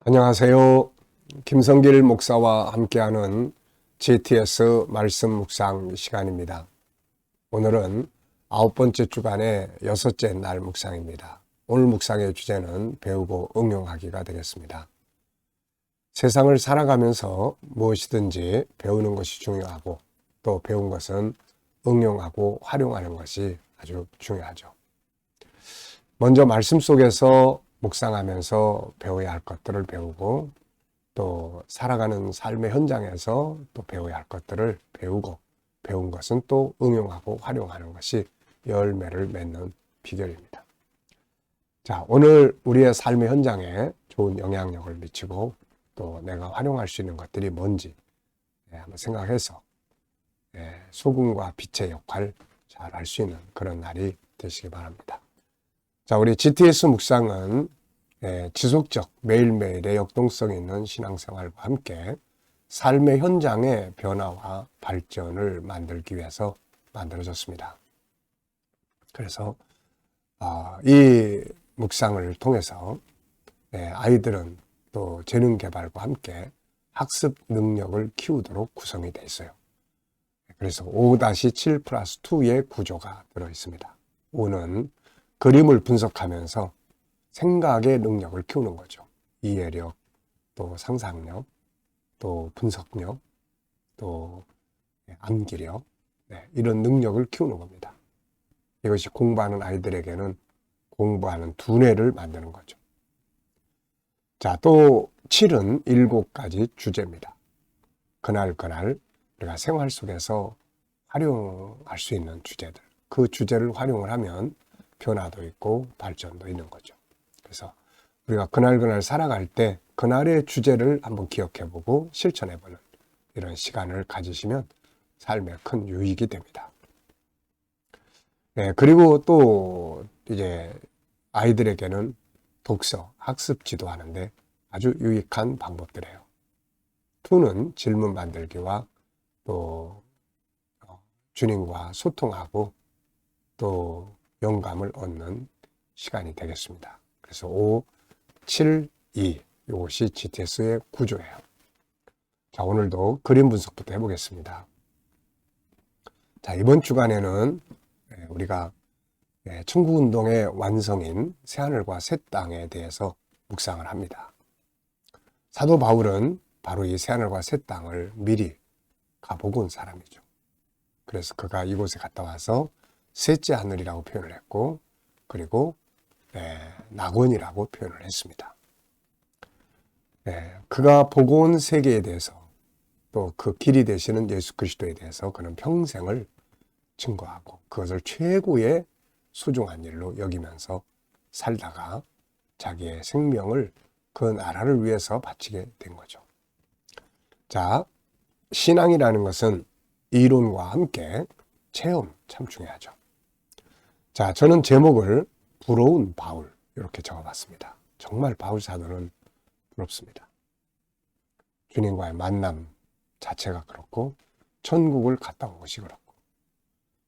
안녕하세요. 김성길 목사와 함께하는 GTS 말씀 묵상 시간입니다. 오늘은 9번째 주간의 6째 날 묵상입니다. 오늘 묵상의 주제는 배우고 응용하기가 되겠습니다. 세상을 살아가면서 무엇이든지 배우는 것이 중요하고 또 배운 것은 응용하고 활용하는 것이 아주 중요하죠. 먼저 말씀 속에서 묵상하면서 배워야 할 것들을 배우고 또 살아가는 삶의 현장에서 또 배워야 할 것들을 배우고 배운 것은 또 응용하고 활용하는 것이 열매를 맺는 비결입니다. 자, 오늘 우리의 삶의 현장에 좋은 영향력을 미치고 또 내가 활용할 수 있는 것들이 뭔지 한번 생각해서 소금과 빛의 역할 잘 알 수 있는 그런 날이 되시기 바랍니다. 자, 우리 GTS 묵상은 지속적 매일매일의 역동성 있는 신앙생활과 함께 삶의 현장의 변화와 발전을 만들기 위해서 만들어졌습니다. 그래서 이 묵상을 통해서 아이들은 또 재능 개발과 함께 학습 능력을 키우도록 구성이 되어 있어요. 그래서 5-7+2의 구조가 들어 있습니다. 5는 그림을 분석하면서 생각의 능력을 키우는 거죠. 이해력, 또 상상력, 또 분석력, 또 암기력, 이런 능력을 키우는 겁니다. 이것이 공부하는 아이들에게는 공부하는 두뇌를 만드는 거죠. 자, 또 7은 7가지 주제입니다. 그날 우리가 생활 속에서 활용할 수 있는 주제들, 그 주제를 활용을 하면 변화도 있고 발전도 있는 거죠. 그래서 우리가 그날 살아갈 때 그날의 주제를 한번 기억해보고 실천해보는 이런 시간을 가지시면 삶에 큰 유익이 됩니다. 그리고 또 이제 아이들에게는 독서, 학습 지도하는데 아주 유익한 방법들이에요. 2는 질문 만들기와 또 주님과 소통하고 또 영감을 얻는 시간이 되겠습니다. 그래서 5, 7, 2 이것이 GTS의 구조예요. 자, 오늘도 그림 분석부터 해보겠습니다. 자, 이번 주간에는 우리가 천국운동의 완성인 새하늘과 새 땅에 대해서 묵상을 합니다. 사도 바울은 바로 이 새하늘과 새 땅을 미리 가보고 온 사람이죠. 그래서 그가 이곳에 갔다 와서 셋째 하늘이라고 표현을 했고, 그리고 낙원이라고 표현을 했습니다. 그가 보고 온 세계에 대해서 또 그 길이 되시는 예수 그리스도에 대해서 그는 평생을 증거하고 그것을 최고의 소중한 일로 여기면서 살다가 자기의 생명을 그 나라를 위해서 바치게 된 거죠. 자, 신앙이라는 것은 이론과 함께 체험 참 중요하죠. 자, 저는 제목을 부러운 바울 이렇게 적어봤습니다. 정말 바울 사도는 부럽습니다. 주님과의 만남 자체가 그렇고 천국을 갔다 온 것이 그렇고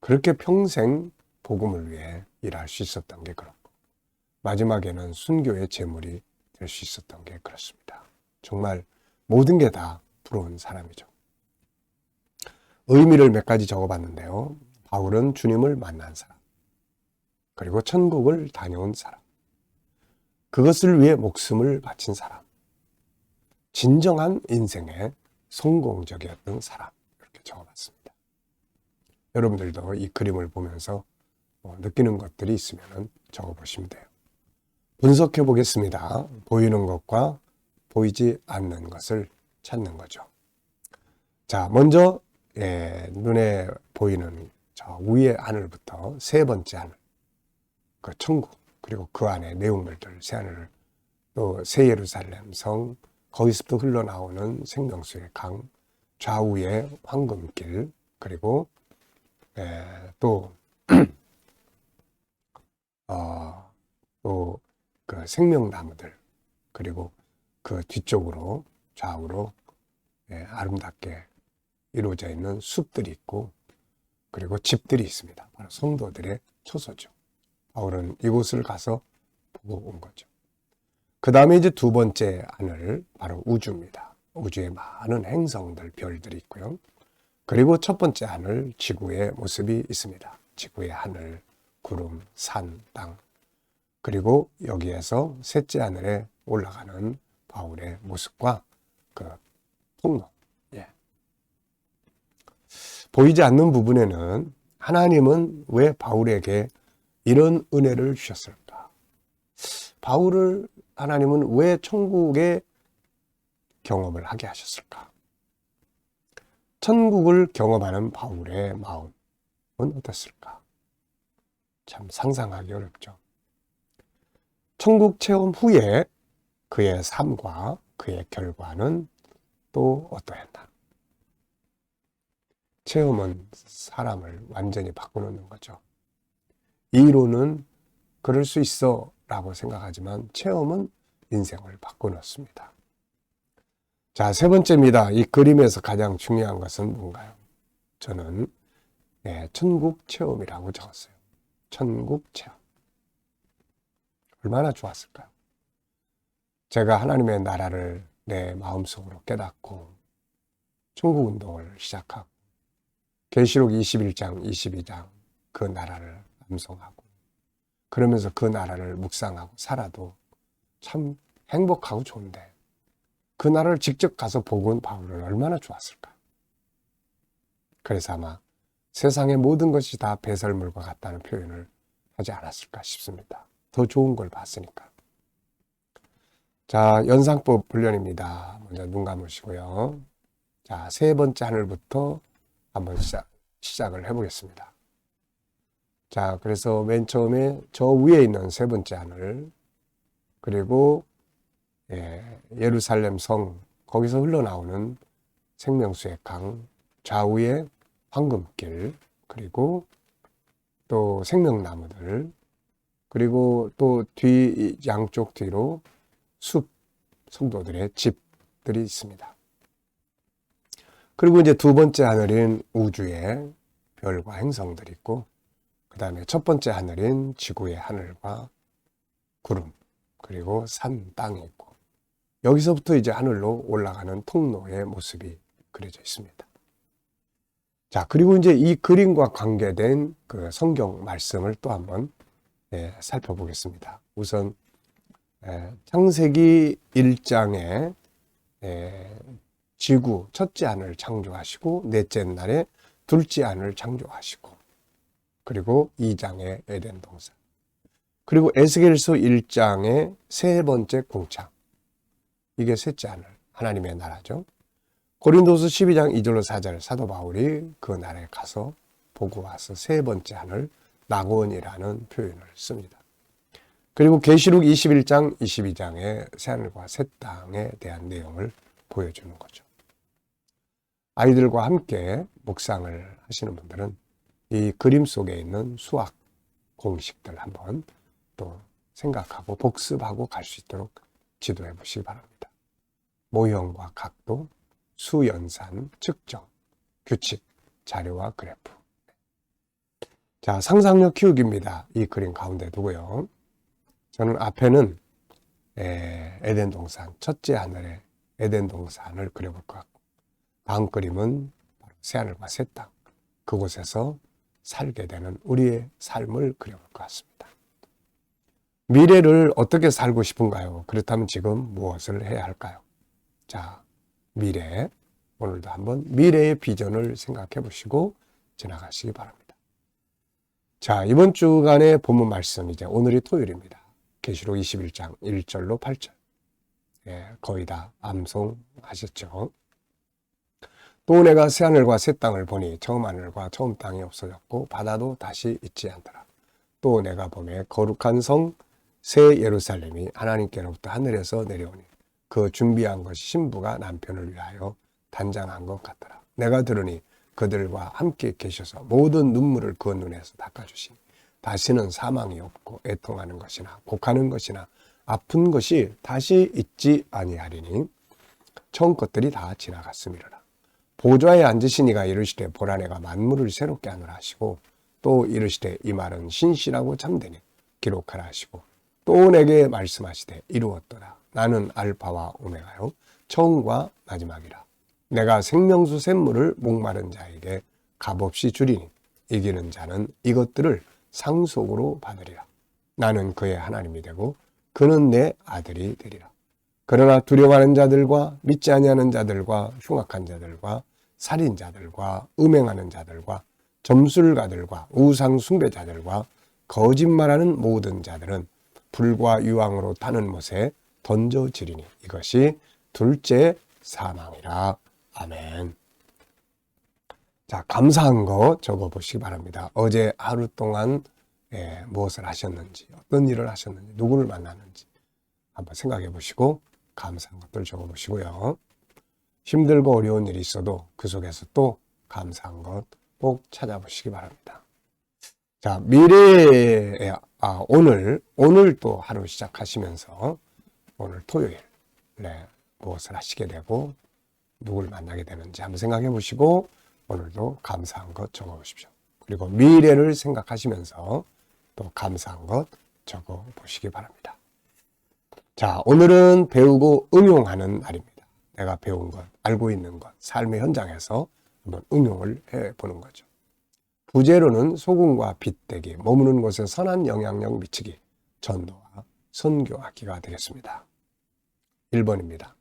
그렇게 평생 복음을 위해 일할 수 있었던 게 그렇고 마지막에는 순교의 제물이 될 수 있었던 게 그렇습니다. 정말 모든 게 다 부러운 사람이죠. 의미를 몇 가지 적어봤는데요. 바울은 주님을 만난 사람, 그리고 천국을 다녀온 사람, 그것을 위해 목숨을 바친 사람, 진정한 인생의 성공적이었던 사람, 이렇게 적어봤습니다. 여러분들도 이 그림을 보면서 느끼는 것들이 있으면 적어보시면 돼요. 분석해 보겠습니다. 보이는 것과 보이지 않는 것을 찾는 거죠. 자, 먼저 눈에 보이는 저 위의 하늘부터 세 번째 하늘, 그 천국, 그리고 그 안에 내용물들, 새 하늘, 또 새 예루살렘 성, 거기서부터 흘러나오는 생명수의 강, 좌우의 황금길, 그리고 또 그 생명나무들, 그리고 그 뒤쪽으로 좌우로 아름답게 이루어져 있는 숲들이 있고, 그리고 집들이 있습니다. 바로 성도들의 초소죠. 바울은 이곳을 가서 보고 온 거죠. 그 다음에 이제 두 번째 하늘, 바로 우주입니다. 우주에 많은 행성들, 별들이 있고요. 그리고 첫 번째 하늘, 지구의 모습이 있습니다. 지구의 하늘, 구름, 산, 땅. 그리고 여기에서 셋째 하늘에 올라가는 바울의 모습과 그 통로. 예. 보이지 않는 부분에는 하나님은 왜 바울에게 이런 은혜를 주셨을까? 바울을 하나님은 왜 천국의 경험을 하게 하셨을까? 천국을 경험하는 바울의 마음은 어땠을까? 참 상상하기 어렵죠. 천국 체험 후에 그의 삶과 그의 결과는 또 어떠했나? 체험은 사람을 완전히 바꿔놓는 거죠. 이론은 그럴 수 있어 라고 생각하지만 체험은 인생을 바꿔놓습니다. 자, 세 번째입니다. 이 그림에서 가장 중요한 것은 뭔가요? 저는 천국 체험이라고 적었어요. 천국 체험. 얼마나 좋았을까요? 제가 하나님의 나라를 내 마음속으로 깨닫고 천국 운동을 시작하고 계시록 21장, 22장 그 나라를 암송하고 그러면서 그 나라를 묵상하고 살아도 참 행복하고 좋은데 그 나라를 직접 가서 보고 온 바울은 얼마나 좋았을까? 그래서 아마 세상의 모든 것이 다 배설물과 같다는 표현을 하지 않았을까 싶습니다. 더 좋은 걸 봤으니까. 자, 연상법 훈련입니다. 먼저 눈 감으시고요. 자, 세 번째 하늘부터 한번 시작을 해보겠습니다. 자, 그래서 맨 처음에 저 위에 있는 세 번째 하늘, 그리고 예루살렘 성, 거기서 흘러나오는 생명수의 강, 좌우에 황금길, 그리고 또 생명나무들, 그리고 또 양쪽 뒤로 숲, 성도들의 집들이 있습니다. 그리고 이제 두 번째 하늘인 우주에 별과 행성들이 있고, 그 다음에 첫 번째 하늘인 지구의 하늘과 구름, 그리고 산, 땅이 있고, 여기서부터 이제 하늘로 올라가는 통로의 모습이 그려져 있습니다. 자, 그리고 이제 이 그림과 관계된 그 성경 말씀을 또 한번 살펴보겠습니다. 우선 창세기 1장에 지구 첫째 하늘 창조하시고 넷째 날에 둘째 하늘 창조하시고 그리고 2장의 에덴 동산 그리고 에스겔서 1장의 세 번째 궁창 이게 셋째 하늘 하나님의 나라죠. 고린도서 12장 2절로 4절 사도 바울이 그 나라에 가서 보고 와서 세 번째 하늘 낙원이라는 표현을 씁니다. 그리고 계시록 21장 22장의 새하늘과 새 땅에 대한 내용을 보여주는 거죠. 아이들과 함께 묵상을 하시는 분들은 이 그림 속에 있는 수학 공식들 한번 또 생각하고 복습하고 갈 수 있도록 지도해 보시기 바랍니다. 모형과 각도, 수연산, 측정, 규칙, 자료와 그래프. 자, 상상력 키우기입니다. 이 그림 가운데 두고요. 저는 앞에는 에덴 동산, 첫째 하늘에 에덴 동산을 그려볼 것 같고 다음 그림은 바로 새하늘과 새 땅, 그곳에서 살게 되는 우리의 삶을 그려볼 것 같습니다. 미래를 어떻게 살고 싶은가요? 그렇다면 지금 무엇을 해야 할까요? 자, 미래, 오늘도 한번 미래의 비전을 생각해 보시고 지나가시기 바랍니다. 자, 이번 주간의 본문 말씀, 이제 오늘이 토요일입니다. 계시록 21장 1절로 8절. 거의 다 암송하셨죠. 또 내가 새하늘과 새 땅을 보니 처음 하늘과 처음 땅이 없어졌고 바다도 다시 있지 않더라. 또 내가 보매 거룩한 성 새 예루살렘이 하나님께로부터 하늘에서 내려오니 그 준비한 것이 신부가 남편을 위하여 단장한 것 같더라. 내가 들으니 그들과 함께 계셔서 모든 눈물을 그 눈에서 닦아주시니 다시는 사망이 없고 애통하는 것이나 곡하는 것이나 아픈 것이 다시 있지 아니하리니 처음 것들이 다 지나갔음이로라. 보좌에 앉으신 이가 이르시되 보라 내가 만물을 새롭게 하노라 하시고 또 이르시되 이 말은 신실하고 참되니 기록하라 하시고 또 내게 말씀하시되 이루었도다. 나는 알파와 오메가요 처음과 마지막이라. 내가 생명수 샘물을 목마른 자에게 값없이 주리니 이기는 자는 이것들을 상속으로 받으리라. 나는 그의 하나님이 되고 그는 내 아들이 되리라. 그러나 두려워하는 자들과 믿지 아니하는 자들과 흉악한 자들과 살인자들과 음행하는 자들과 점술가들과 우상 숭배자들과 거짓말하는 모든 자들은 불과 유황으로 타는 못에 던져지리니 이것이 둘째 사망이라. 아멘. 자, 감사한 거 적어보시기 바랍니다. 어제 하루 동안 무엇을 하셨는지, 어떤 일을 하셨는지, 누구를 만났는지 한번 생각해 보시고 감사한 것들 적어보시고요. 힘들고 어려운 일이 있어도 그 속에서 또 감사한 것 꼭 찾아보시기 바랍니다. 자, 미래에 오늘 또 하루 시작하시면서 오늘 토요일 무엇을 하시게 되고 누구를 만나게 되는지 한번 생각해 보시고 오늘도 감사한 것 적어 보십시오. 그리고 미래를 생각하시면서 또 감사한 것 적어 보시기 바랍니다. 자, 오늘은 배우고 응용하는 날입니다. 내가 배운 것, 알고 있는 것, 삶의 현장에서 한번 응용을 해보는 거죠. 부제로는 소금과 빗대기, 머무는 곳에 선한 영향력 미치기, 전도와 선교하기가 되겠습니다. 1번입니다.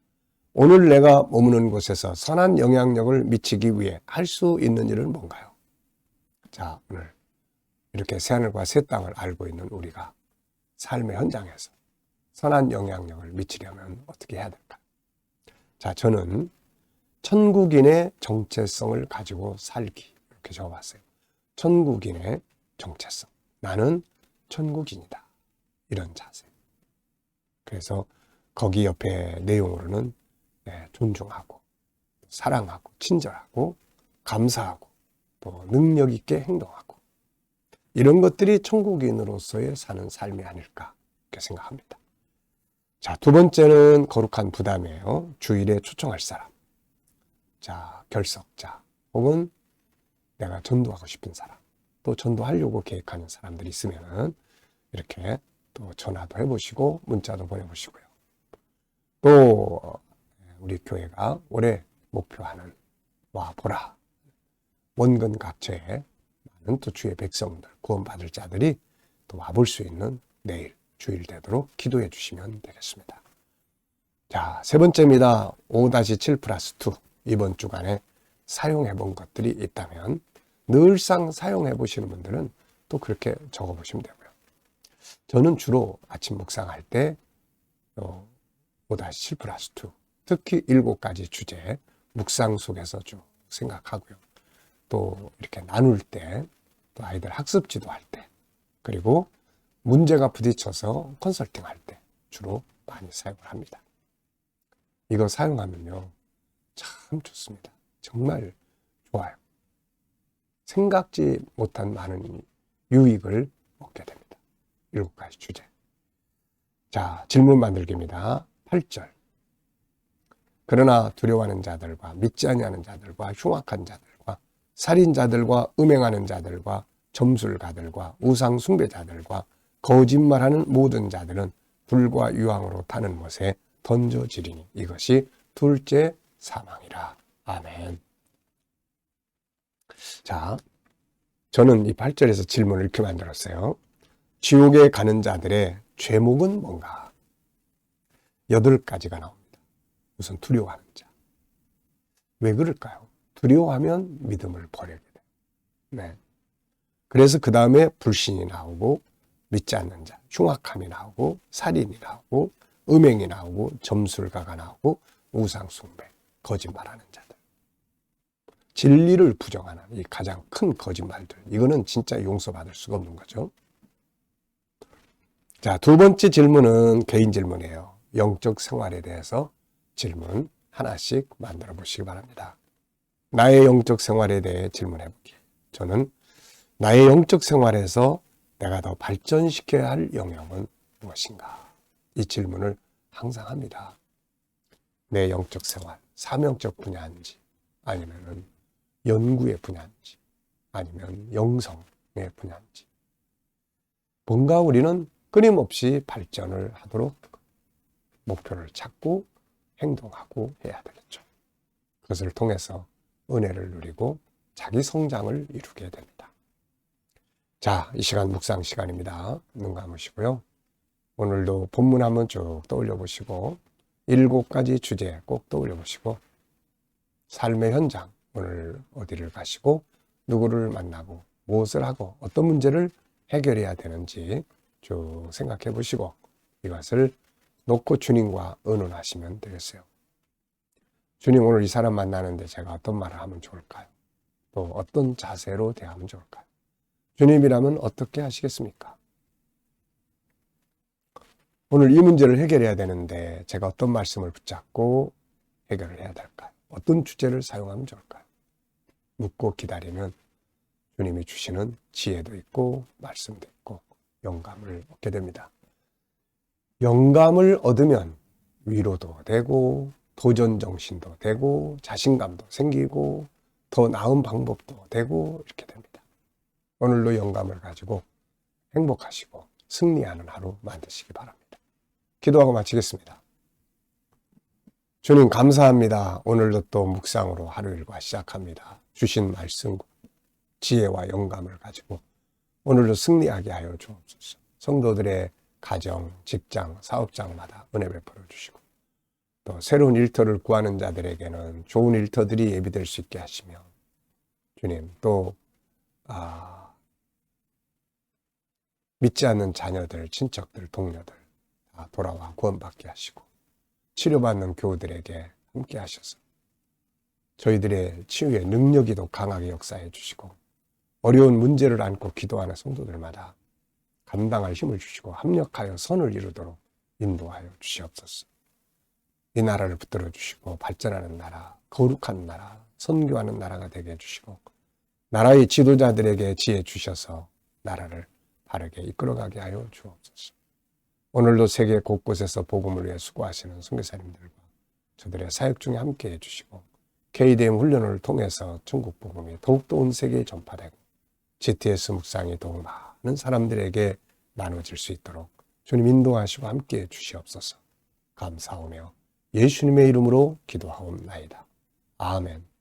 오늘 내가 머무는 곳에서 선한 영향력을 미치기 위해 할 수 있는 일은 뭔가요? 자, 오늘 이렇게 새하늘과 새 땅을 알고 있는 우리가 삶의 현장에서 선한 영향력을 미치려면 어떻게 해야 될까? 자, 저는 천국인의 정체성을 가지고 살기 이렇게 적어봤어요. 천국인의 정체성. 나는 천국인이다. 이런 자세. 그래서 거기 옆에 내용으로는 존중하고 사랑하고 친절하고 감사하고 또 능력 있게 행동하고 이런 것들이 천국인으로서의 사는 삶이 아닐까 이렇게 생각합니다. 자, 두 번째는 거룩한 부담이에요. 주일에 초청할 사람. 자, 결석자 혹은 내가 전도하고 싶은 사람 또 전도하려고 계획하는 사람들이 있으면 이렇게 또 전화도 해보시고 문자도 보내보시고요. 또 우리 교회가 올해 목표하는 와보라 원근 각처에 많은 또 주의 백성들 구원받을 자들이 또 와볼 수 있는 내일 주일 되도록 기도해 주시면 되겠습니다. 자, 세 번째입니다. 5-7+2 이번 주간에 사용해 본 것들이 있다면 늘상 사용해 보시는 분들은 또 그렇게 적어 보시면 되고요. 저는 주로 아침 묵상할 때 5-7+2 특히 7가지 주제 묵상 속에서 쭉 생각하고요. 또 이렇게 나눌 때 또 아이들 학습 지도할 때 그리고 문제가 부딪혀서 컨설팅 할 때 주로 많이 사용을 합니다. 이거 사용하면요 참 좋습니다. 정말 좋아요. 생각지 못한 많은 유익을 얻게 됩니다. 7가지 주제. 자, 질문 만들기입니다. 8절. 그러나 두려워하는 자들과 믿지 아니하는 자들과 흉악한 자들과 살인자들과 음행하는 자들과 점술가들과 우상 숭배자들과 거짓말하는 모든 자들은 불과 유황으로 타는 못에 던져지리니 이것이 둘째 사망이라. 아멘. 자, 저는 이 8절에서 질문을 이렇게 만들었어요. 지옥에 가는 자들의 죄목은 뭔가? 8가지가 나옵니다. 우선 두려워하는 자. 왜 그럴까요? 두려워하면 믿음을 버리게 돼요. 네. 그래서 그 다음에 불신이 나오고 믿지 않는 자, 흉악함이 나오고 살인이 나오고 음행이 나오고 점술가가 나오고 우상숭배, 거짓말하는 자들. 진리를 부정하는 이 가장 큰 거짓말들. 이거는 진짜 용서받을 수가 없는 거죠. 자, 두 번째 질문은 개인 질문이에요. 영적 생활에 대해서 질문 하나씩 만들어 보시기 바랍니다. 나의 영적 생활에 대해 질문해 보기. 저는 나의 영적 생활에서 내가 더 발전시켜야 할 영역은 무엇인가? 이 질문을 항상 합니다. 내 영적 생활, 사명적 분야인지 아니면은 연구의 분야인지 아니면 영성의 분야인지 뭔가 우리는 끊임없이 발전을 하도록 목표를 찾고 행동하고 해야 되겠죠. 그것을 통해서 은혜를 누리고 자기 성장을 이루게 됩니다. 자, 이 시간 묵상 시간입니다. 눈 감으시고요. 오늘도 본문 한번 쭉 떠올려 보시고 7가지 주제 꼭 떠올려 보시고 삶의 현장, 오늘 어디를 가시고 누구를 만나고 무엇을 하고 어떤 문제를 해결해야 되는지 쭉 생각해 보시고 이것을 놓고 주님과 의논하시면 되겠어요. 주님, 오늘 이 사람 만나는데 제가 어떤 말을 하면 좋을까요? 또 어떤 자세로 대하면 좋을까요? 주님이라면 어떻게 하시겠습니까? 오늘 이 문제를 해결해야 되는데 제가 어떤 말씀을 붙잡고 해결을 해야 될까요? 어떤 주제를 사용하면 좋을까요? 묻고 기다리면 주님이 주시는 지혜도 있고 말씀도 있고 영감을 얻게 됩니다. 영감을 얻으면 위로도 되고 도전 정신도 되고 자신감도 생기고 더 나은 방법도 되고 이렇게 됩니다. 오늘도 영감을 가지고 행복하시고 승리하는 하루 만드시기 바랍니다. 기도하고 마치겠습니다. 주님 감사합니다. 오늘도 또 묵상으로 하루 일과 시작합니다. 주신 말씀, 지혜와 영감을 가지고 오늘도 승리하게 하여 주옵소서. 성도들의 가정, 직장, 사업장마다 은혜 베풀어 주시고 또 새로운 일터를 구하는 자들에게는 좋은 일터들이 예비될 수 있게 하시며 주님 또 믿지 않는 자녀들, 친척들, 동료들 다 돌아와 구원받게 하시고 치료받는 교우들에게 함께 하셔서 저희들의 치유의 능력이 더 강하게 역사해 주시고 어려운 문제를 안고 기도하는 성도들마다 감당할 힘을 주시고 합력하여 선을 이루도록 인도하여 주시옵소서. 이 나라를 붙들어 주시고 발전하는 나라, 거룩한 나라, 선교하는 나라가 되게 해주시고 나라의 지도자들에게 지혜 주셔서 나라를 바르게 이끌어가게 하여 주옵소서. 오늘도 세계 곳곳에서 복음을 위해 수고하시는 선교사님들과 저들의 사역 중에 함께 해주시고 KDM 훈련을 통해서 천국 복음이 더욱더 온 세계에 전파되고 GTS 묵상이 더욱 많은 사람들에게 나눠질 수 있도록 주님 인도하시고 함께 해주시옵소서. 감사하며 예수님의 이름으로 기도하옵나이다. 아멘.